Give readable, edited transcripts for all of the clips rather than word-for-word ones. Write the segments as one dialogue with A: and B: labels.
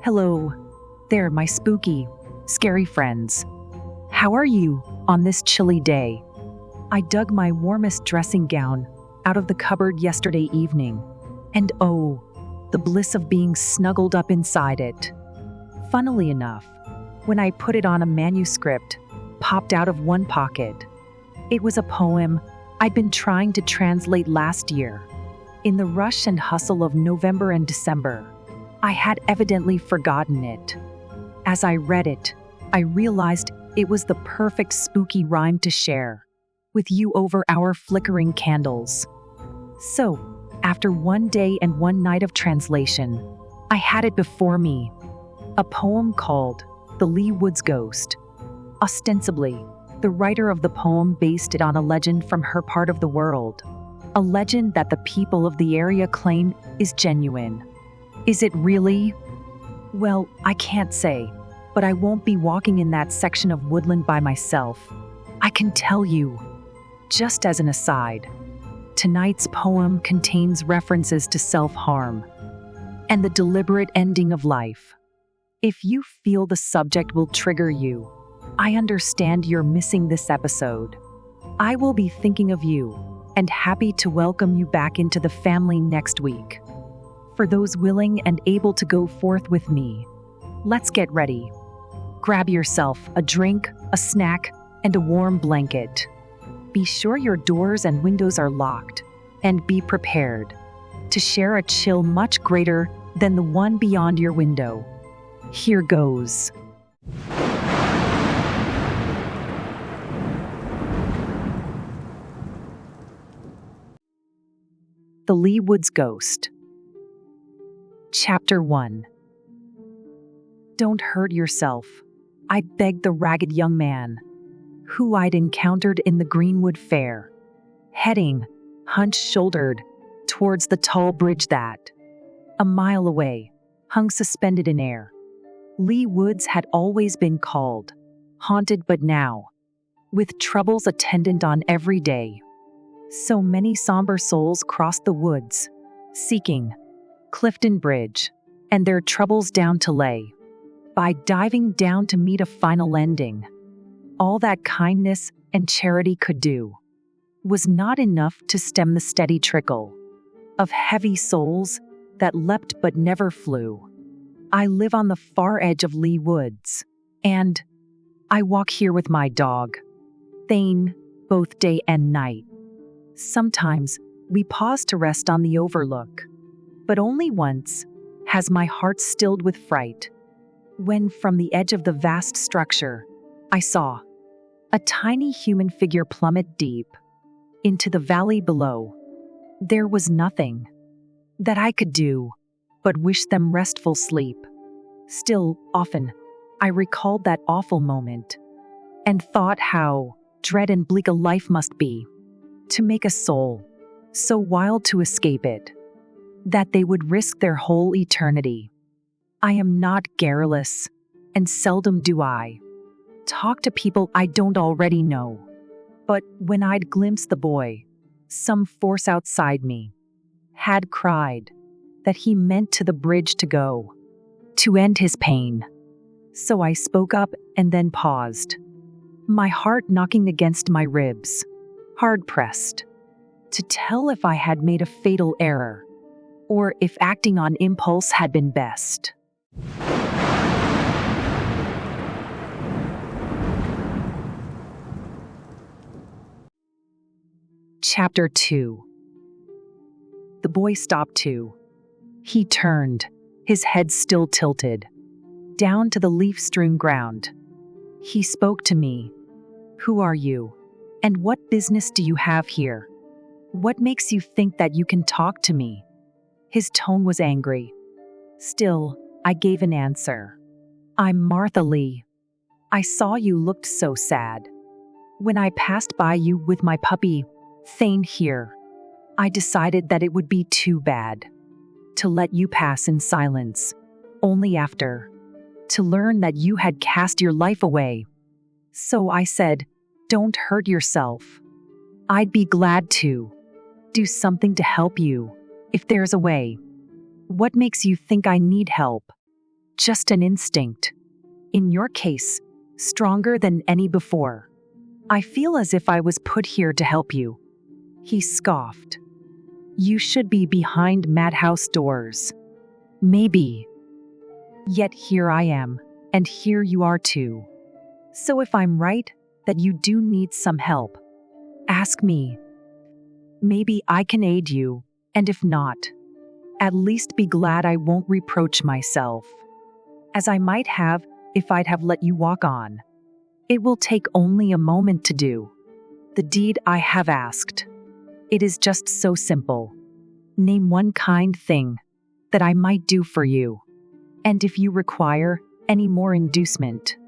A: Hello there, my spooky, scary friends. How are you on this chilly day? I dug my warmest dressing gown out of the cupboard yesterday evening, and oh, the bliss of being snuggled up inside it. Funnily enough, when I put it on, a manuscript popped out of one pocket. It was a poem I'd been trying to translate last year. In the rush and hustle of November and December, I had evidently forgotten it. As I read it, I realized it was the perfect spooky rhyme to share with you over our flickering candles. So, after one day and one night of translation, I had it before me. A poem called The Lee Woods Ghost. Ostensibly, the writer of the poem based it on a legend from her part of the world. A legend that the people of the area claim is genuine. Is it really? Well, I can't say, but I won't be walking in that section of woodland by myself. I can tell you. Just as an aside, tonight's poem contains references to self-harm and the deliberate ending of life. If you feel the subject will trigger you, I understand you're missing this episode. I will be thinking of you and happy to welcome you back into the family next week. For those willing and able to go forth with me, let's get ready. Grab yourself a drink, a snack, and a warm blanket. Be sure your doors and windows are locked, and be prepared to share a chill much greater than the one beyond your window. Here goes. The Lee Woods Ghost. Chapter 1. Don't hurt yourself, I begged the ragged young man, who I'd encountered in the Greenwood Fair, heading, hunch-shouldered, towards the tall bridge that, a mile away, hung suspended in air. Lee Woods had always been called haunted, but now, with troubles attendant on every day, so many somber souls crossed the woods, seeking Clifton Bridge, and their troubles down to lay, by diving down to meet a final ending. All that kindness and charity could do was not enough to stem the steady trickle of heavy souls that leapt but never flew. I live on the far edge of Lee Woods, and I walk here with my dog, Thane, both day and night. Sometimes we pause to rest on the overlook, but only once has my heart stilled with fright, when from the edge of the vast structure, I saw a tiny human figure plummet deep into the valley below. There was nothing that I could do but wish them restful sleep. Still, often, I recalled that awful moment and thought how dread and bleak a life must be to make a soul so wild to escape it that they would risk their whole eternity. I am not garrulous, and seldom do I talk to people I don't already know. But when I'd glimpsed the boy, some force outside me had cried that he meant to the bridge to go, to end his pain. So I spoke up and then paused, my heart knocking against my ribs, hard-pressed to tell if I had made a fatal error, or if acting on impulse had been best. Chapter 2. The boy stopped too. He turned, his head still tilted, down to the leaf-strewn ground. He spoke to me. Who are you? And what business do you have here? What makes you think that you can talk to me? His tone was angry. Still, I gave an answer. I'm Martha Lee. I saw you looked so sad. When I passed by you with my puppy, Thane here, I decided that it would be too bad to let you pass in silence, only after to learn that you had cast your life away. So I said, don't hurt yourself. I'd be glad to do something to help you, if there's a way. What makes you think I need help? just an instinct. In your case, stronger than any before. I feel as if I was put here to help you." He scoffed. "You should be behind madhouse doors." "Maybe. Yet here I am, and here you are too. So if I'm right that you do need some help, ask me. Maybe I can aid you, and if not, at least be glad I won't reproach myself, as I might have if I'd have let you walk on. It will take only a moment to do the deed I have asked. It is just so simple. Name one kind thing that I might do for you, and if you require any more inducement,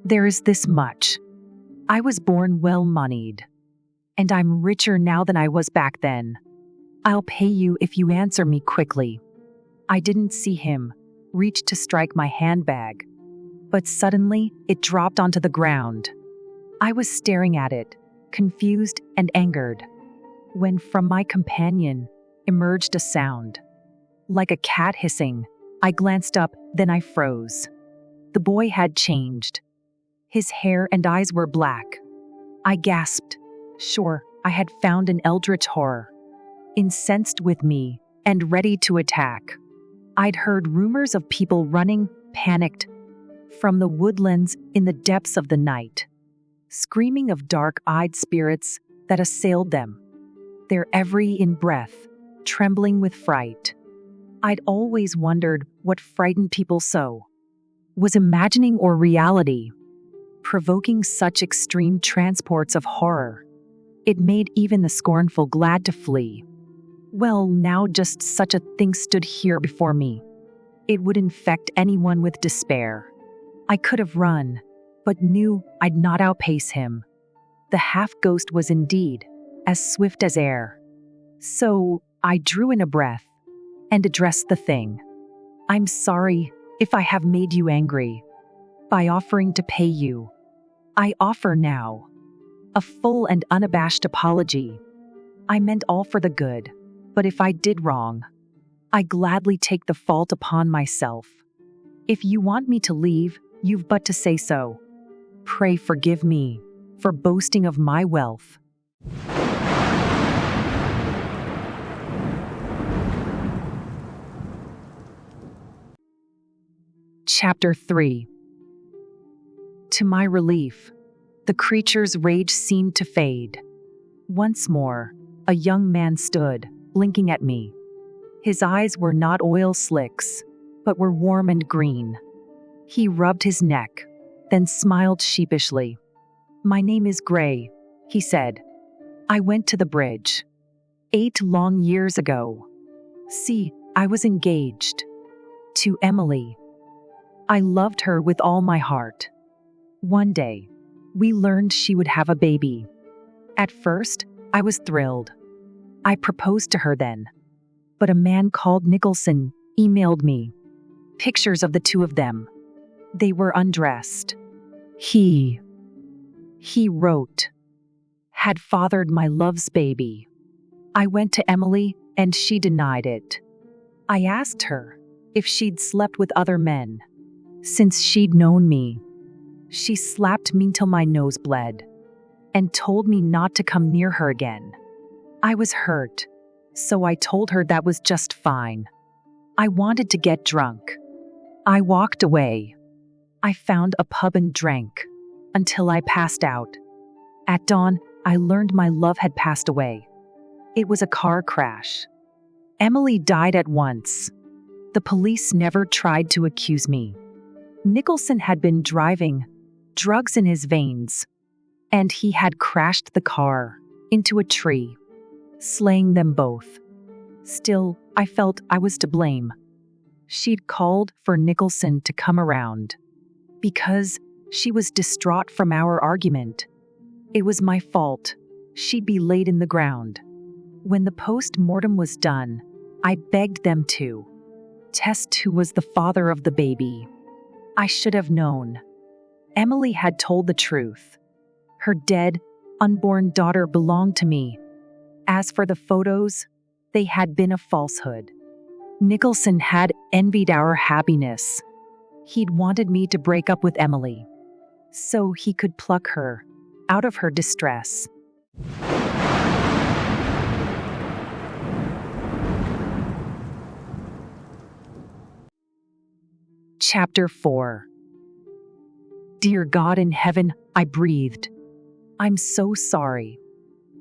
A: there is this much. I was born well-moneyed, and I'm richer now than I was back then. I'll pay you if you answer me quickly." I didn't see him reach to strike my handbag, but suddenly it dropped onto the ground. I was staring at it, confused and angered, when from my companion emerged a sound. Like a cat hissing, I glanced up, then I froze. The boy had changed. His hair and eyes were black. I gasped. Sure, I had found an eldritch horror, incensed with me and ready to attack. I'd heard rumors of people running, panicked, from the woodlands in the depths of the night, screaming of dark-eyed spirits that assailed them, their every in-breath trembling with fright. I'd always wondered what frightened people so. Was imagining or reality, provoking such extreme transports of horror? It made even the scornful glad to flee. Well, now just such a thing stood here before me. It would infect anyone with despair. I could have run, but knew I'd not outpace him. The half-ghost was indeed as swift as air. So I drew in a breath and addressed the thing. "I'm sorry if I have made you angry by offering to pay you. I offer now a full and unabashed apology. I meant all for the good, but if I did wrong, I gladly take the fault upon myself. If you want me to leave, you've but to say so. Pray forgive me for boasting of my wealth." Chapter 3. To my relief, the creature's rage seemed to fade. Once more, a young man stood, blinking at me. His eyes were not oil slicks, but were warm and green. He rubbed his neck, then smiled sheepishly. "My name is Gray," he said. "I went to the bridge 8 long years ago. See, I was engaged to Emily. I loved her with all my heart. One day, we learned she would have a baby. At first, I was thrilled. I proposed to her then. But a man called Nicholson emailed me pictures of the two of them. They were undressed. He wrote, had fathered my love's baby. I went to Emily, and she denied it. I asked her if she'd slept with other men since she'd known me. She slapped me till my nose bled and told me not to come near her again. I was hurt, so I told her that was just fine. I wanted to get drunk. I walked away. I found a pub and drank until I passed out. At dawn, I learned my love had passed away. It was a car crash. Emily died at once. The police never tried to accuse me. Nicholson had been driving, drugs in his veins, and he had crashed the car into a tree, slaying them both. Still, I felt I was to blame. She'd called for Nicholson to come around because she was distraught from our argument. It was my fault. She'd be laid in the ground. When the post-mortem was done, I begged them to test who was the father of the baby. I should have known. Emily had told the truth. Her dead, unborn daughter belonged to me. As for the photos, they had been a falsehood. Nicholson had envied our happiness. He'd wanted me to break up with Emily, so he could pluck her out of her distress. Chapter 4. Dear God in heaven, I breathed. I'm so sorry.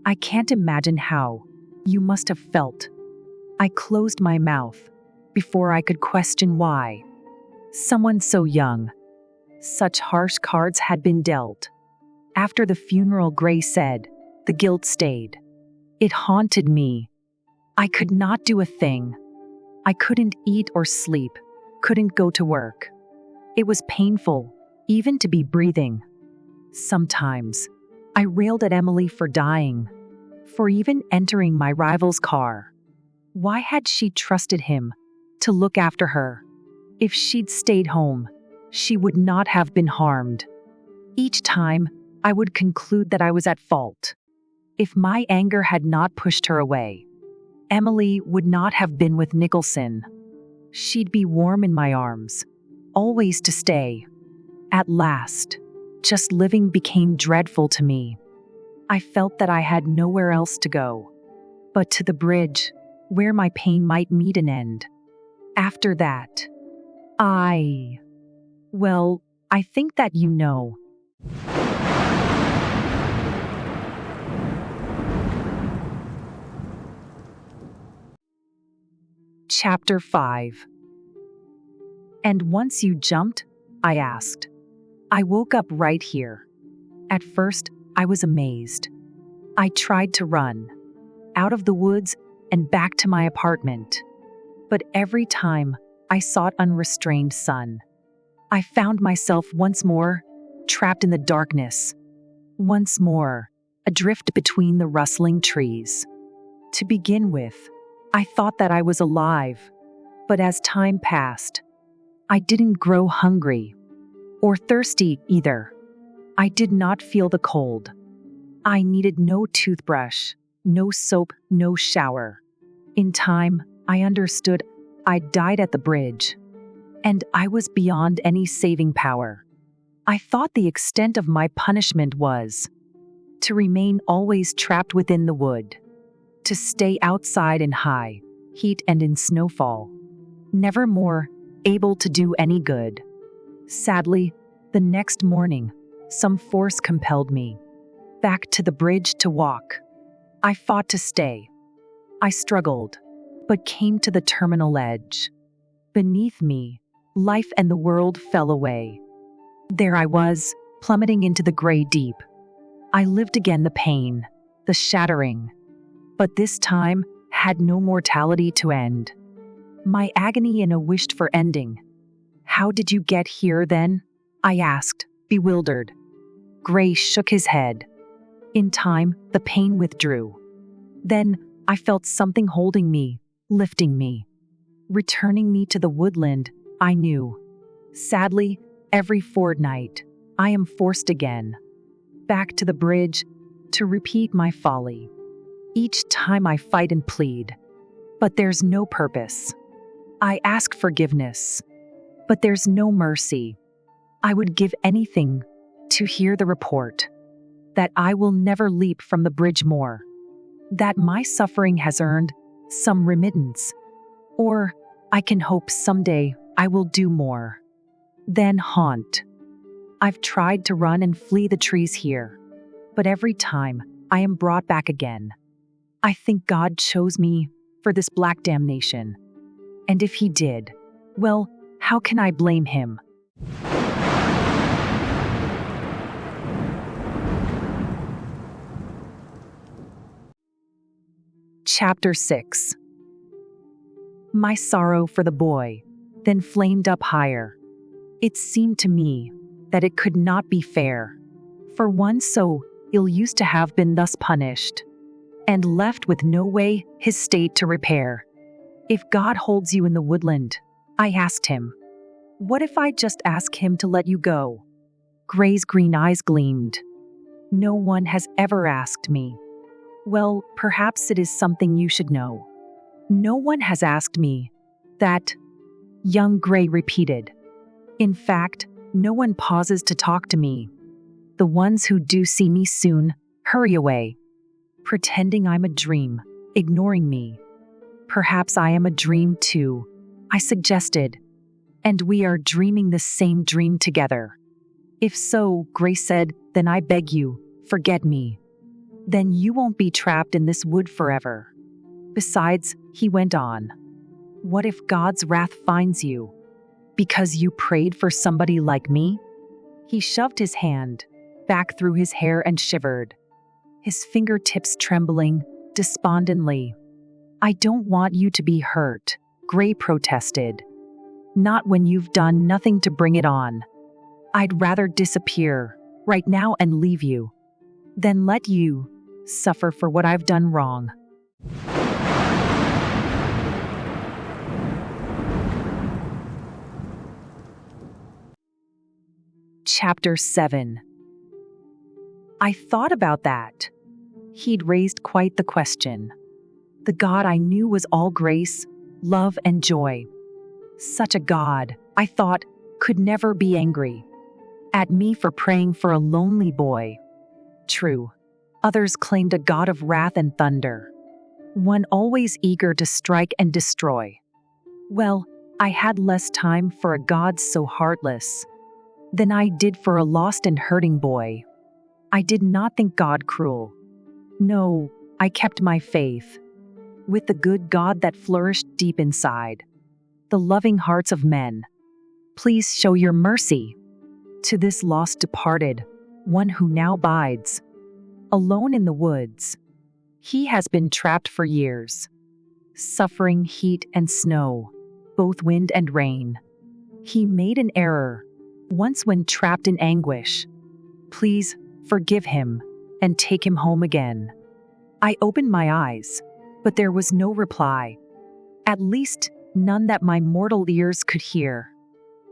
A: I can't imagine how you must have felt. I closed my mouth before I could question why. Someone so young. Such harsh cards had been dealt. After the funeral, Gray said, the guilt stayed. It haunted me. I could not do a thing. I couldn't eat or sleep, couldn't go to work. It was painful, even to be breathing. Sometimes, I railed at Emily for dying, for even entering my rival's car. Why had she trusted him to look after her? If she'd stayed home, she would not have been harmed. Each time, I would conclude that I was at fault. If my anger had not pushed her away, Emily would not have been with Nicholson. She'd be warm in my arms, always to stay. At last, just living became dreadful to me. I felt that I had nowhere else to go, but to the bridge, where my pain might meet an end. After that, I think that you know. Chapter 5. And once you jumped? I asked. I woke up right here. At first, I was amazed. I tried to run out of the woods and back to my apartment. But every time I sought unrestrained sun, I found myself once more trapped in the darkness, once more adrift between the rustling trees. To begin with, I thought that I was alive, but as time passed, I didn't grow hungry or thirsty either. I did not feel the cold. I needed no toothbrush, no soap, no shower. In time, I understood I died at the bridge, and I was beyond any saving power. I thought the extent of my punishment was to remain always trapped within the wood, to stay outside in high heat and in snowfall, never more able to do any good. Sadly, the next morning, some force compelled me back to the bridge to walk. I fought to stay. I struggled, but came to the terminal edge. Beneath me, life and the world fell away. There I was, plummeting into the gray deep. I lived again the pain, the shattering, but this time had no mortality to end. My agony in a wished-for ending. How did you get here then? I asked, bewildered. Gray shook his head. In time, the pain withdrew. Then I felt something holding me, lifting me, returning me to the woodland I knew. Sadly, every fortnight, I am forced again, back to the bridge, to repeat my folly. Each time I fight and plead, but there's no purpose. I ask forgiveness, but there's no mercy. I would give anything to hear the report that I will never leap from the bridge more, that my suffering has earned some remittance, or I can hope someday I will do more than haunt. I've tried to run and flee the trees here, but every time I am brought back again. I think God chose me for this black damnation. And if he did, well, how can I blame him? Chapter 6. My sorrow for the boy then flamed up higher. It seemed to me that it could not be fair for one so ill-used to have been thus punished, and left with no way his state to repair. If God holds you in the woodland, I asked him, what if I just ask him to let you go? Gray's green eyes gleamed. No one has ever asked me. Well, perhaps it is something you should know. No one has asked me that, young Gray repeated. In fact, no one pauses to talk to me. The ones who do see me soon hurry away, pretending I'm a dream, ignoring me. Perhaps I am a dream too, I suggested, and we are dreaming the same dream together. If so, Grace said, then I beg you, forget me. Then you won't be trapped in this wood forever. Besides, he went on, what if God's wrath finds you? Because you prayed for somebody like me? He shoved his hand back through his hair and shivered, his fingertips trembling despondently. I don't want you to be hurt, Gray protested. Not when you've done nothing to bring it on. I'd rather disappear right now and leave you than let you suffer for what I've done wrong. Chapter 7. I thought about that. He'd raised quite the question. The God I knew was all grace, love, and joy. Such a God, I thought, could never be angry at me for praying for a lonely boy. True, others claimed a God of wrath and thunder, one always eager to strike and destroy. Well, I had less time for a God so heartless than I did for a lost and hurting boy. I did not think God cruel. No, I kept my faith with the good God that flourished deep inside the loving hearts of men. Please show your mercy to this lost departed, one who now bides alone in the woods. He has been trapped for years, suffering heat and snow, both wind and rain. He made an error once when trapped in anguish. Please forgive him and take him home again. I opened my eyes, but there was no reply. At least, none that my mortal ears could hear.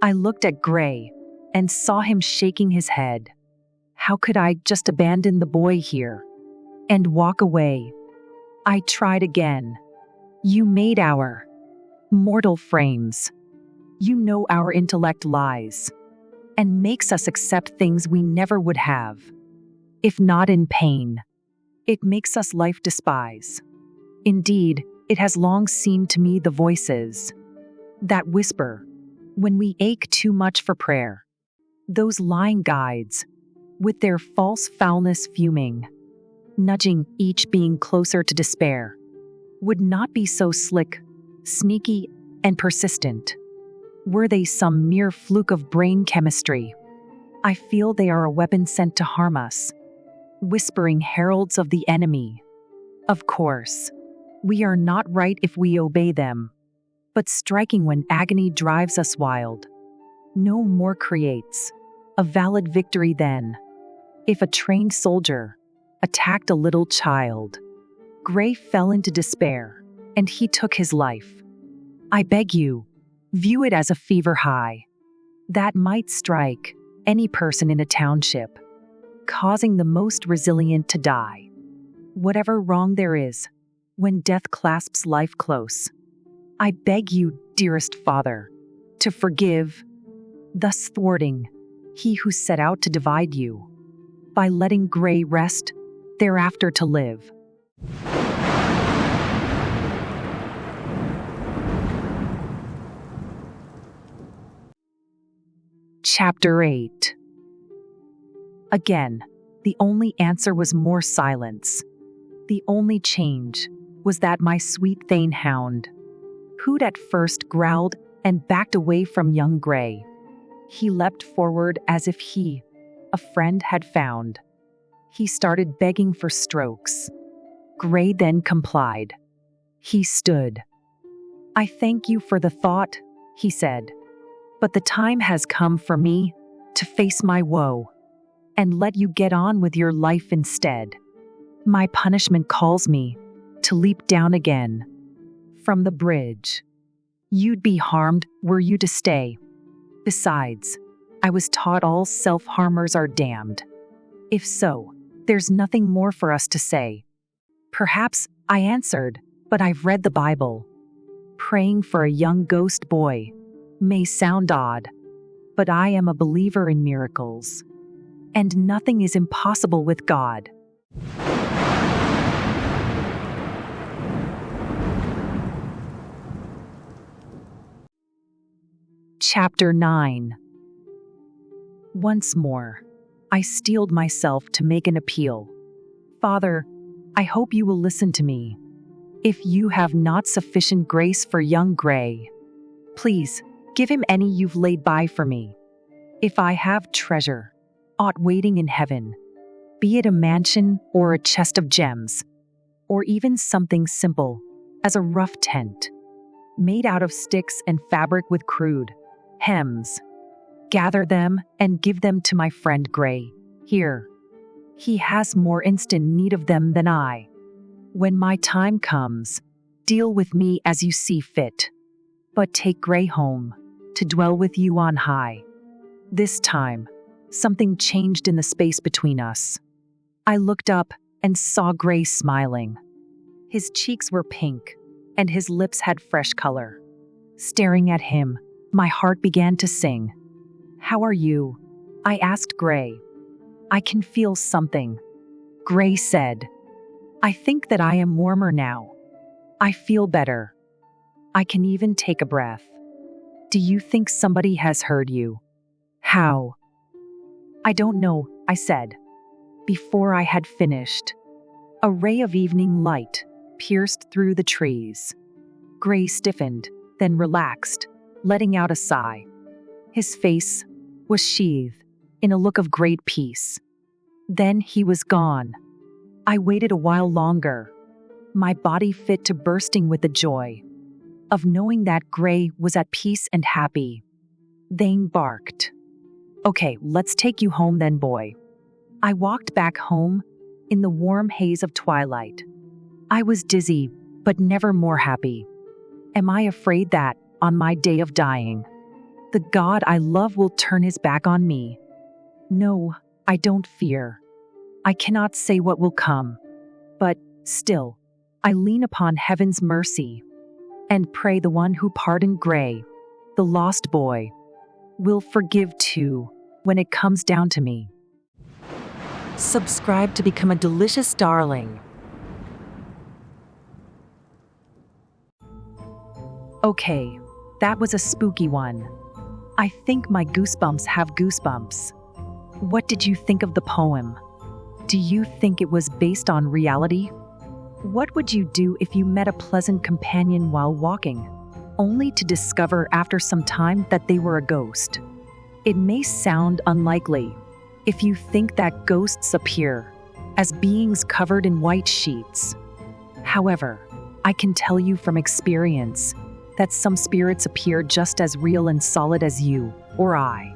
A: I looked at Gray and saw him shaking his head. How could I just abandon the boy here and walk away? I tried again. You made our mortal frames. You know our intellect lies and makes us accept things we never would have. If not in pain, it makes us life despise. Indeed, it has long seemed to me the voices that whisper when we ache too much for prayer. Those lying guides, with their false foulness fuming, nudging each being closer to despair, would not be so slick, sneaky, and persistent were they some mere fluke of brain chemistry. I feel they are a weapon sent to harm us, whispering heralds of the enemy. Of course, we are not right if we obey them, but striking when agony drives us wild. No more creates a valid victory then. If a trained soldier attacked a little child, Gray fell into despair, and he took his life. I beg you, view it as a fever high that might strike any person in a township, causing the most resilient to die. Whatever wrong there is, when death clasps life close, I beg you, dearest Father, to forgive, thus thwarting he who set out to divide you, by letting Gray rest, thereafter to live. Chapter 8. Again, the only answer was more silence. The only change was that my sweet thane hound, who'd at first growled and backed away from young Gray, he leapt forward as if he, a friend, had found. He started begging for strokes. Gray then complied. He stood. I thank you for the thought, he said, but the time has come for me to face my woe and let you get on with your life instead. My punishment calls me to leap down again from the bridge. You'd be harmed were you to stay. Besides, I was taught all self-harmers are damned. If so, there's nothing more for us to say. Perhaps, I answered, but I've read the Bible. Praying for a young ghost boy may sound odd, but I am a believer in miracles. And nothing is impossible with God. Chapter 9. Once more, I steeled myself to make an appeal. Father, I hope you will listen to me. If you have not sufficient grace for young Gray, please give him any you've laid by for me. If I have treasure, aught waiting in heaven, be it a mansion or a chest of gems, or even something simple as a rough tent, made out of sticks and fabric with crude hems, gather them and give them to my friend Gray. Here, he has more instant need of them than I. When my time comes, deal with me as you see fit, but take Gray home to dwell with you on high. This time, something changed in the space between us. I looked up and saw Gray smiling. His cheeks were pink, and his lips had fresh color. Staring at him, my heart began to sing. "How are you?" I asked Gray. "I can feel something," Gray said. "I think that I am warmer now. I feel better. I can even take a breath. Do you think somebody has heard you?" "How?" "I don't know," I said. Before I had finished, a ray of evening light pierced through the trees. Gray stiffened, then relaxed, letting out a sigh. His face was sheathed in a look of great peace. Then he was gone. I waited a while longer, my body fit to bursting with the joy of knowing that Gray was at peace and happy. Thane barked. "Okay, let's take you home then, boy." I walked back home in the warm haze of twilight. I was dizzy, but never more happy. Am I afraid that, on my day of dying, the God I love will turn his back on me? No, I don't fear. I cannot say what will come, but still, I lean upon heaven's mercy and pray the one who pardoned Gray, the lost boy, will forgive too when it comes down to me. Subscribe to become a delicious darling. Okay, that was a spooky one. I think my goosebumps have goosebumps. What did you think of the poem? Do you think it was based on reality? What would you do if you met a pleasant companion while walking, only to discover after some time that they were a ghost? It may sound unlikely if you think that ghosts appear as beings covered in white sheets. However, I can tell you from experience that some spirits appear just as real and solid as you or I.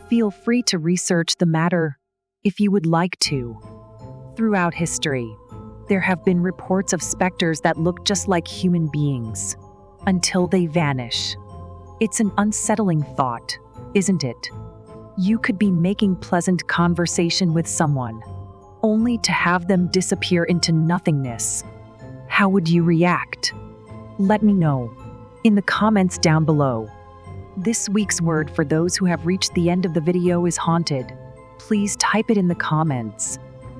A: Feel free to research the matter if you would like to. Throughout history, there have been reports of specters that look just like human beings until they vanish. It's an unsettling thought, isn't it? You could be making pleasant conversation with someone, only to have them disappear into nothingness. How would you react? Let me know in the comments down below. This week's word for those who have reached the end of the video is haunted. Please type it in the comments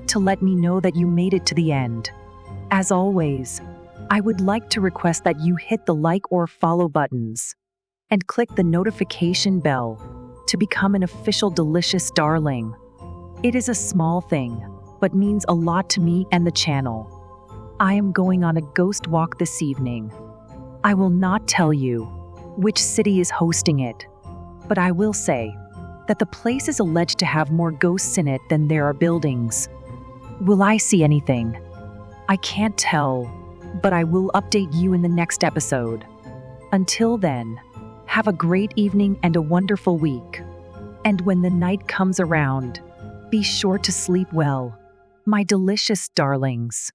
A: to let me know that you made it to the end. As always, I would like to request that you hit the like or follow buttons and click the notification bell to become an official delicious darling. It is a small thing, but means a lot to me and the channel. I am going on a ghost walk this evening. I will not tell you which city is hosting it, but I will say that the place is alleged to have more ghosts in it than there are buildings. Will I see anything? I can't tell, but I will update you in the next episode. Until then, have a great evening and a wonderful week. And when the night comes around, be sure to sleep well, my delicious darlings.